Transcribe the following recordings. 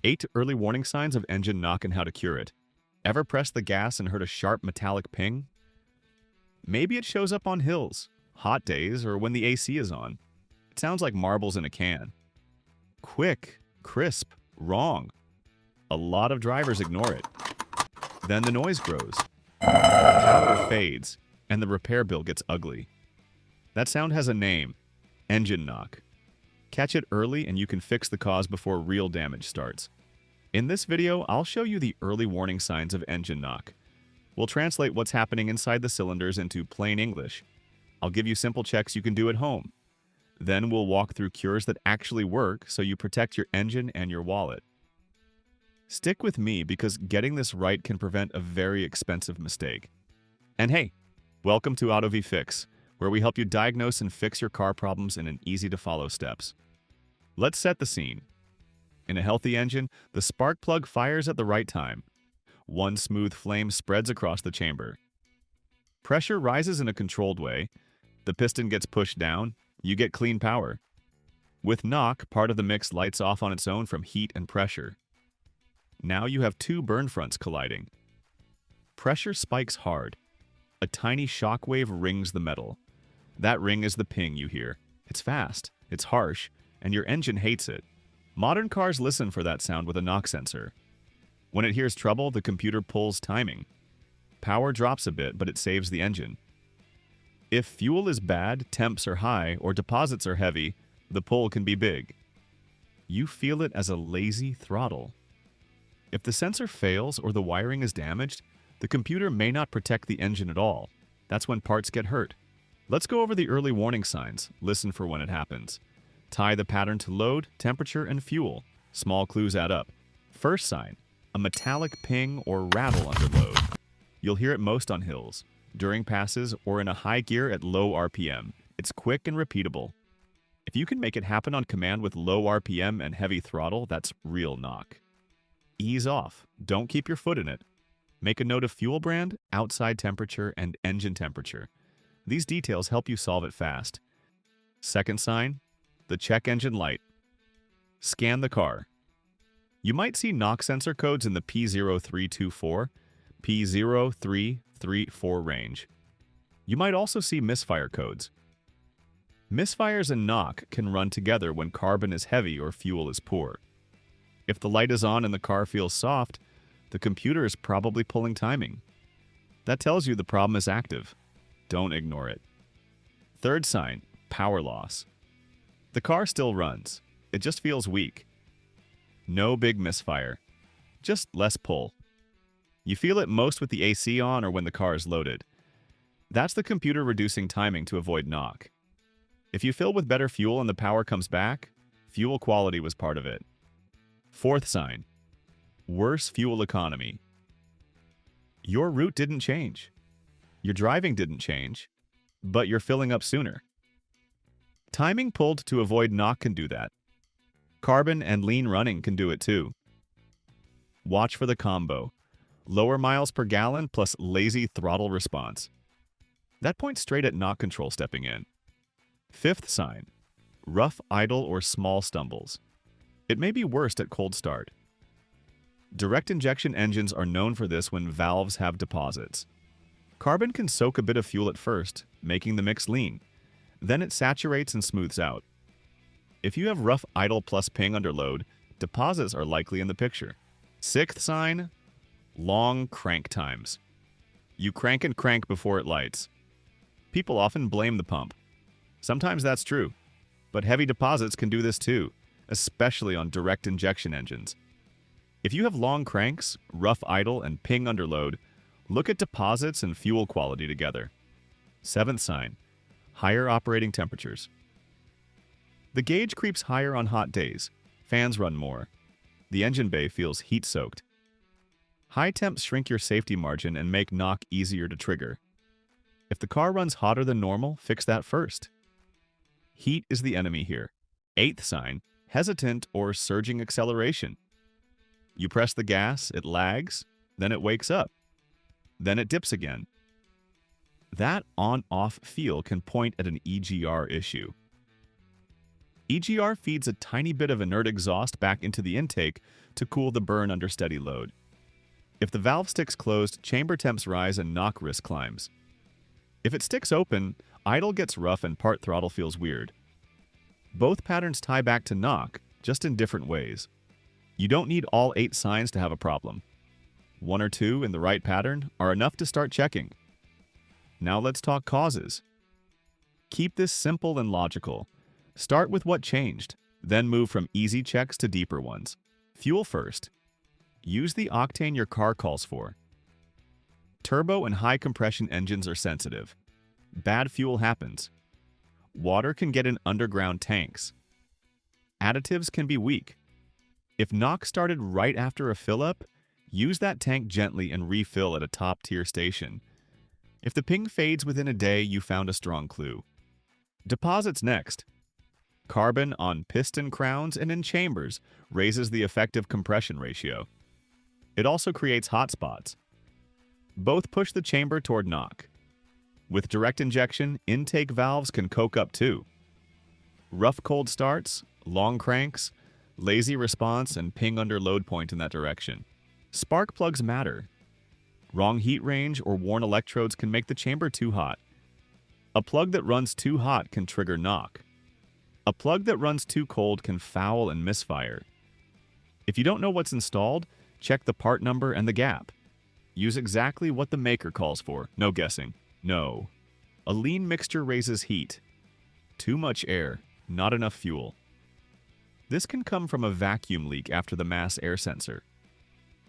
8 early warning signs of engine knock and how to cure it. Ever press the gas and heard a sharp metallic ping? Maybe it shows up on hills, hot days, or when the AC is on. It sounds like marbles in a can. Quick, crisp, wrong. A lot of drivers ignore it. Then the noise grows, power fades, and the repair bill gets ugly. That sound has a name: engine knock. Catch it early and you can fix the cause before real damage starts. In this video, I'll show you the early warning signs of engine knock. We'll translate what's happening inside the cylinders into plain English. I'll give you simple checks you can do at home. Then we'll walk through cures that actually work so you protect your engine and your wallet. Stick with me because getting this right can prevent a very expensive mistake. And hey, welcome to AutoVFix, where we help you diagnose and fix your car problems in an easy-to-follow steps. Let's set the scene. In a healthy engine, the spark plug fires at the right time. One smooth flame spreads across the chamber. Pressure rises in a controlled way. The piston gets pushed down. You get clean power. With knock, part of the mix lights off on its own from heat and pressure. Now you have two burn fronts colliding. Pressure spikes hard. A tiny shock wave rings the metal. That ring is the ping you hear. It's fast, it's harsh, and your engine hates it. Modern cars listen for that sound with a knock sensor. When it hears trouble, the computer pulls timing. Power drops a bit, but it saves the engine. If fuel is bad, temps are high, or deposits are heavy, the pull can be big. You feel it as a lazy throttle. If the sensor fails or the wiring is damaged, the computer may not protect the engine at all. That's when parts get hurt. Let's go over the early warning signs. Listen for when it happens. Tie the pattern to load, temperature, and fuel. Small clues add up. First sign: a metallic ping or rattle under load. You'll hear it most on hills, during passes, or in a high gear at low RPM. It's quick and repeatable. If you can make it happen on command with low RPM and heavy throttle, that's real knock. Ease off. Don't keep your foot in it. Make a note of fuel brand, outside temperature, and engine temperature. These details help you solve it fast. Second sign: the check engine light. Scan the car. You might see knock sensor codes in the P0324, P0334 range. You might also see misfire codes. Misfires and knock can run together when carbon is heavy or fuel is poor. If the light is on and the car feels soft, the computer is probably pulling timing. That tells you the problem is active. Don't ignore it. Third sign: power loss. The car still runs. It just feels weak. No big misfire. Just less pull. You feel it most with the AC on or when the car is loaded. That's the computer reducing timing to avoid knock. If you fill with better fuel and the power comes back, fuel quality was part of it. Fourth sign: worse fuel economy. Your route didn't change. Your driving didn't change, but you're filling up sooner. Timing pulled to avoid knock can do that. Carbon and lean running can do it too. Watch for the combo: lower miles per gallon plus lazy throttle response. That points straight at knock control stepping in. Fifth sign: rough idle or small stumbles. It may be worst at cold start. Direct injection engines are known for this when valves have deposits. Carbon can soak a bit of fuel at first, making the mix lean. Then it saturates and smooths out. If you have rough idle plus ping under load, deposits are likely in the picture. Sixth sign: long crank times. You crank and crank before it lights. People often blame the pump. Sometimes that's true, but heavy deposits can do this too, especially on direct injection engines. If you have long cranks, rough idle, and ping under load, look at deposits and fuel quality together. Seventh sign: higher operating temperatures. The gauge creeps higher on hot days. Fans run more. The engine bay feels heat-soaked. High temps shrink your safety margin and make knock easier to trigger. If the car runs hotter than normal, fix that first. Heat is the enemy here. Eighth sign: hesitant or surging acceleration. You press the gas, it lags, then it wakes up. Then it dips again. That on-off feel can point at an EGR issue. EGR feeds a tiny bit of inert exhaust back into the intake to cool the burn under steady load. If the valve sticks closed, chamber temps rise and knock risk climbs. If it sticks open, idle gets rough and part throttle feels weird. Both patterns tie back to knock, just in different ways. You don't need all 8 signs to have a problem. 1 or 2 in the right pattern are enough to start checking. Now let's talk causes. Keep this simple and logical. Start with what changed, then move from easy checks to deeper ones. Fuel first. Use the octane your car calls for. Turbo and high compression engines are sensitive. Bad fuel happens. Water can get in underground tanks. Additives can be weak. If knock started right after a fill-up, use that tank gently and refill at a top-tier station. If the ping fades within a day, you found a strong clue. Deposits next. Carbon on piston crowns and in chambers raises the effective compression ratio. It also creates hot spots. Both push the chamber toward knock. With direct injection, intake valves can coke up too. Rough cold starts, long cranks, lazy response, and ping under load point in that direction. Spark plugs matter. Wrong heat range or worn electrodes can make the chamber too hot. A plug that runs too hot can trigger knock. A plug that runs too cold can foul and misfire. If you don't know what's installed, check the part number and the gap. Use exactly what the maker calls for. No guessing. No. A lean mixture raises heat. Too much air, not enough fuel. This can come from a vacuum leak after the mass air sensor.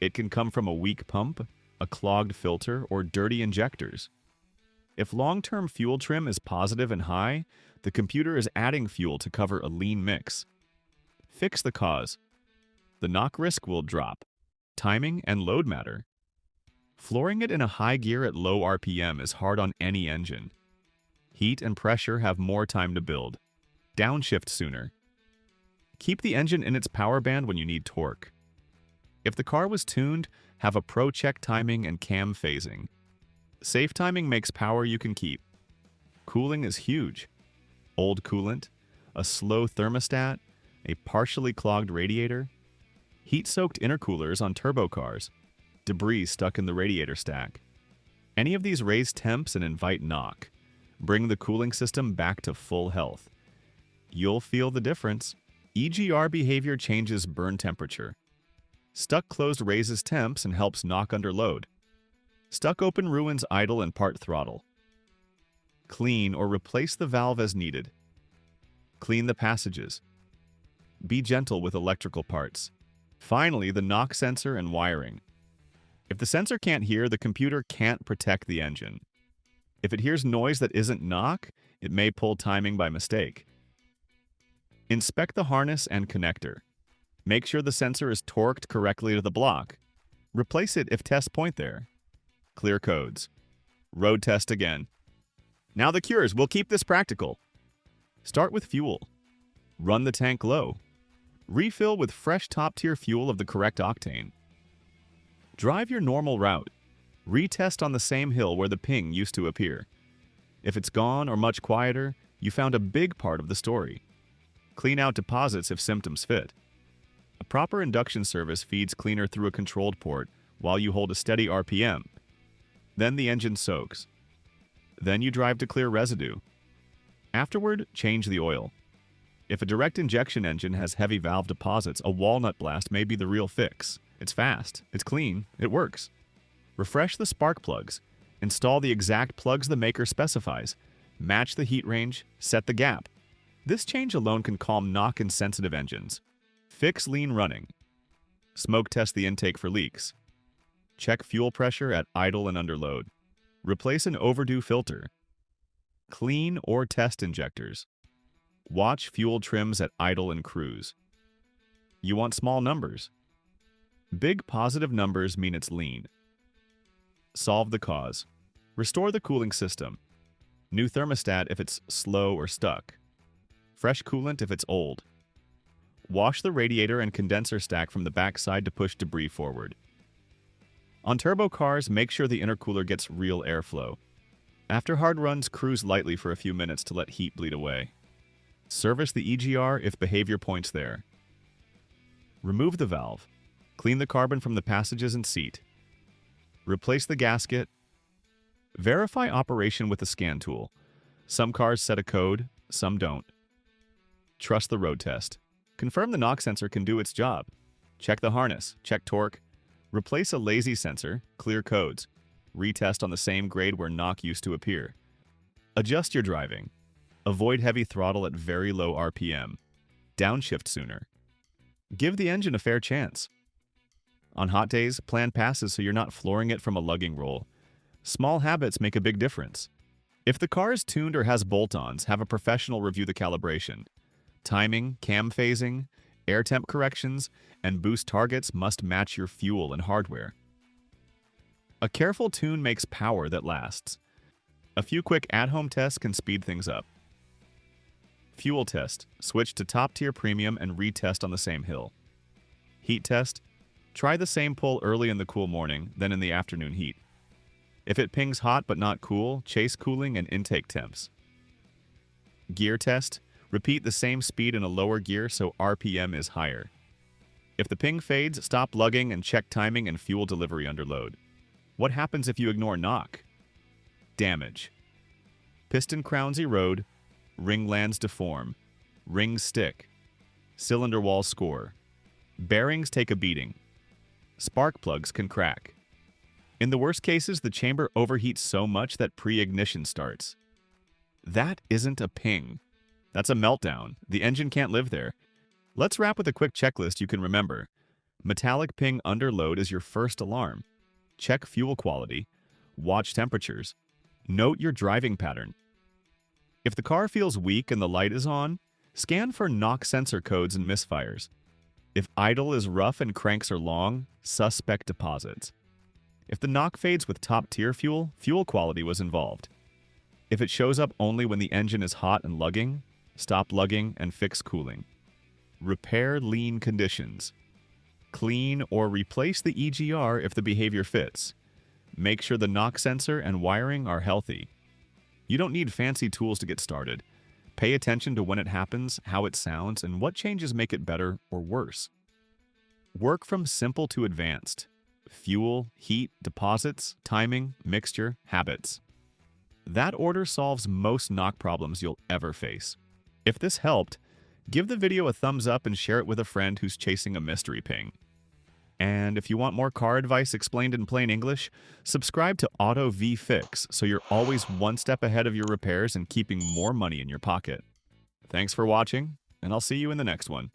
It can come from a weak pump, a clogged filter, or dirty injectors. If long-term fuel trim is positive and high, the computer is adding fuel to cover a lean mix. Fix the cause. The knock risk will drop. Timing and load matter. Flooring it in a high gear at low RPM is hard on any engine. Heat and pressure have more time to build. Downshift sooner. Keep the engine in its power band when you need torque. If the car was tuned, have a pro check timing and cam phasing. Safe timing makes power you can keep. Cooling is huge. Old coolant, a slow thermostat, a partially clogged radiator, heat-soaked intercoolers on turbo cars, debris stuck in the radiator stack. Any of these raise temps and invite knock. Bring the cooling system back to full health. You'll feel the difference. EGR behavior changes burn temperature. Stuck closed raises temps and helps knock under load. Stuck open ruins idle and part throttle. Clean or replace the valve as needed. Clean the passages. Be gentle with electrical parts. Finally, the knock sensor and wiring. If the sensor can't hear, the computer can't protect the engine. If it hears noise that isn't knock, it may pull timing by mistake. Inspect the harness and connector. Make sure the sensor is torqued correctly to the block. Replace it if tests point there. Clear codes. Road test again. Now the cures. We'll keep this practical. Start with fuel. Run the tank low. Refill with fresh top-tier fuel of the correct octane. Drive your normal route. Retest on the same hill where the ping used to appear. If it's gone or much quieter, you found a big part of the story. Clean out deposits if symptoms fit. A proper induction service feeds cleaner through a controlled port while you hold a steady RPM. Then the engine soaks. Then you drive to clear residue. Afterward, change the oil. If a direct injection engine has heavy valve deposits, a walnut blast may be the real fix. It's fast, it's clean, it works. Refresh the spark plugs. Install the exact plugs the maker specifies. Match the heat range, set the gap. This change alone can calm knock-insensitive engines. Fix lean running. Smoke test the intake for leaks. Check fuel pressure at idle and under load. Replace an overdue filter. Clean or test injectors. Watch fuel trims at idle and cruise. You want small numbers. Big positive numbers mean it's lean. Solve the cause. Restore the cooling system. New thermostat if it's slow or stuck. Fresh coolant if it's old. Wash the radiator and condenser stack from the backside to push debris forward. On turbo cars, make sure the intercooler gets real airflow. After hard runs, cruise lightly for a few minutes to let heat bleed away. Service the EGR if behavior points there. Remove the valve. Clean the carbon from the passages and seat. Replace the gasket. Verify operation with the scan tool. Some cars set a code, some don't. Trust the road test. Confirm the knock sensor can do its job. Check the harness, check torque. Replace a lazy sensor, clear codes. Retest on the same grade where knock used to appear. Adjust your driving. Avoid heavy throttle at very low RPM. Downshift sooner. Give the engine a fair chance. On hot days, plan passes so you're not flooring it from a lugging roll. Small habits make a big difference. If the car is tuned or has bolt-ons, have a professional review the calibration. Timing, cam phasing, air temp corrections, and boost targets must match your fuel and hardware. A careful tune makes power that lasts. A few quick at-home tests can speed things up. Fuel test. Switch to top-tier premium and retest on the same hill. Heat test. Try the same pull early in the cool morning, then in the afternoon heat. If it pings hot but not cool, chase cooling and intake temps. Gear test. Repeat the same speed in a lower gear so RPM is higher. If the ping fades, stop lugging and check timing and fuel delivery under load. What happens if you ignore knock? Damage. Piston crowns erode, ring lands deform, rings stick, cylinder walls score, bearings take a beating, spark plugs can crack. In the worst cases, the chamber overheats so much that pre-ignition starts. That isn't a ping. That's a meltdown. The engine can't live there. Let's wrap with a quick checklist you can remember. Metallic ping under load is your first alarm. Check fuel quality. Watch temperatures. Note your driving pattern. If the car feels weak and the light is on, scan for knock sensor codes and misfires. If idle is rough and cranks are long, suspect deposits. If the knock fades with top-tier fuel, fuel quality was involved. If it shows up only when the engine is hot and lugging, stop lugging and fix cooling. Repair lean conditions. Clean or replace the EGR if the behavior fits. Make sure the knock sensor and wiring are healthy. You don't need fancy tools to get started. Pay attention to when it happens, how it sounds, and what changes make it better or worse. Work from simple to advanced. Fuel, heat, deposits, timing, mixture, habits. That order solves most knock problems you'll ever face. If this helped, give the video a thumbs up and share it with a friend who's chasing a mystery ping. And if you want more car advice explained in plain English, subscribe to Auto V Fix so you're always one step ahead of your repairs and keeping more money in your pocket. Thanks for watching, and I'll see you in the next one.